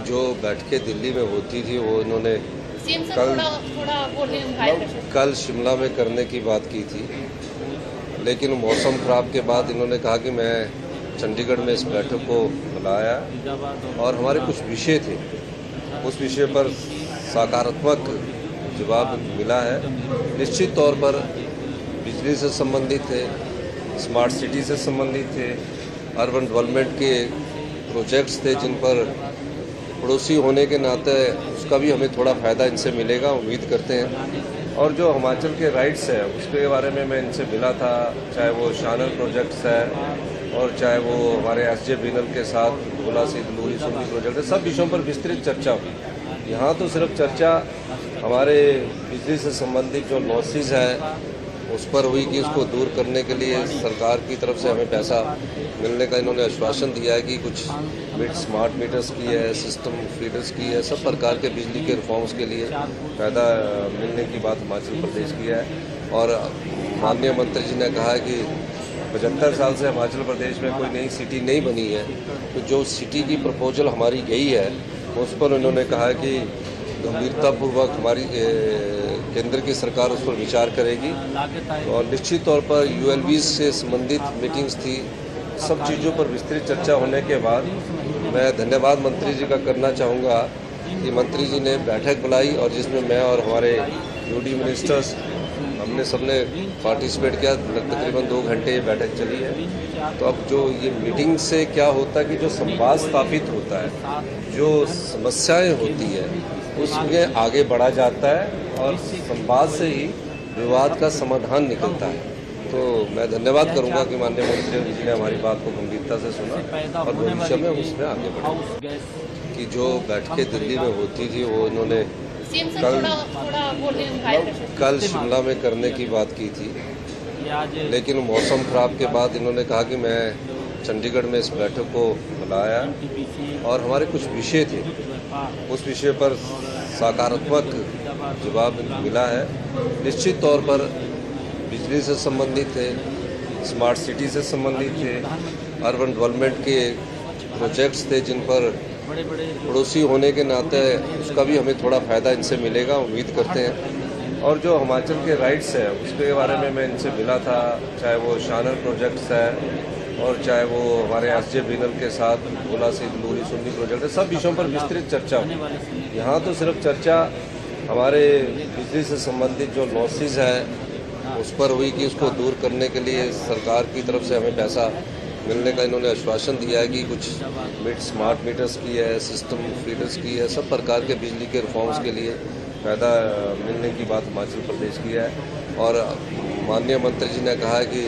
जो बैठकें दिल्ली में होती थी वो इन्होंने कल शिमला में करने की बात की थी, लेकिन मौसम ख़राब के बाद इन्होंने कहा कि मैं चंडीगढ़ में इस बैठक को बुलाया और हमारे कुछ विषय थे, उस विषय पर सकारात्मक जवाब मिला है। निश्चित तौर पर बिजली से संबंधित थे, स्मार्ट सिटी से संबंधित थे, अर्बन डेवलपमेंट के प्रोजेक्ट्स थे जिन पर पड़ोसी होने के नाते उसका भी हमें थोड़ा फ़ायदा इनसे मिलेगा, उम्मीद करते हैं। और जो हिमाचल के राइट्स है उसके बारे में मैं इनसे मिला था, चाहे वो शानर प्रोजेक्ट्स है और चाहे वो हमारे SJVNL के साथ भोला से दलूरी सुंदी प्रोजेक्ट है, सब विषयों पर विस्तृत चर्चा हुई। यहाँ तो सिर्फ चर्चा हमारे बिजली से संबंधित जो लॉसेस है उस पर हुई कि इसको दूर करने के लिए सरकार की तरफ से हमें पैसा मिलने का इन्होंने आश्वासन दिया है कि कुछ स्मार्ट मीटर्स की है, सिस्टम फीडर्स की है, सब प्रकार के बिजली के रिफॉर्म्स के लिए फ़ायदा मिलने की बात हिमाचल प्रदेश की है। और माननीय मंत्री जी ने कहा है कि 75 साल से हिमाचल प्रदेश में कोई नई सिटी नहीं बनी है, तो जो सिटी की प्रपोजल हमारी गई है उस पर उन्होंने कहा कि गंभीरतापूर्वक हमारी केंद्र की सरकार उस पर विचार करेगी। और निश्चित तौर पर ULBs से संबंधित मीटिंग्स थी, सब चीज़ों पर विस्तृत चर्चा होने के बाद मैं धन्यवाद मंत्री जी का करना चाहूँगा कि मंत्री जी ने बैठक बुलाई और जिसमें मैं और हमारे UD मिनिस्टर्स हमने सबने पार्टिसिपेट किया। तकरीबन 2 घंटे ये बैठक चली है। तो अब जो ये मीटिंग से क्या होता है कि जो संवाद स्थापित होता है, जो समस्याएं होती है उसमें आगे बढ़ा जाता है और संवाद से ही विवाद का समाधान निकलता है। तो मैं धन्यवाद करूंगा कि माननीय मंत्री जी ने हमारी बात को गंभीरता से सुना और भविष्य में उसमें आगे बढ़े। कि जो बैठकें दिल्ली में होती थी वो इन्होंने कल शिमला में करने की बात की थी, लेकिन मौसम ख़राब के बाद इन्होंने कहा कि मैं चंडीगढ़ में इस बैठक को बुलाया और हमारे कुछ विषय थे, उस विषय पर सकारात्मक जवाब मिला है। निश्चित तौर पर बिजली से संबंधित थे, स्मार्ट सिटी से संबंधित थे, अर्बन डेवलपमेंट के प्रोजेक्ट्स थे जिन पर पड़ोसी होने के नाते उसका भी हमें थोड़ा फ़ायदा इनसे मिलेगा, उम्मीद करते हैं। और जो हिमाचल के राइट्स है उसके बारे में मैं इनसे मिला था, चाहे वो शानर प्रोजेक्ट्स है और चाहे वो हमारे SJVNL के साथ भोला से दलूरी सुंदी प्रोजेक्ट है, सब विषयों पर विस्तृत चर्चा हुई। यहाँ तो सिर्फ चर्चा हमारे बिजली से संबंधित जो लॉसेस है उस पर हुई कि उसको दूर करने के लिए सरकार की तरफ से हमें पैसा मिलने का इन्होंने आश्वासन दिया है कि कुछ स्मार्ट मीटर्स की है, सिस्टम फीडर्स की है, सब प्रकार के बिजली के रिफॉर्म्स के लिए फ़ायदा मिलने की बात हिमाचल प्रदेश की है। और माननीय मंत्री जी ने कहा है कि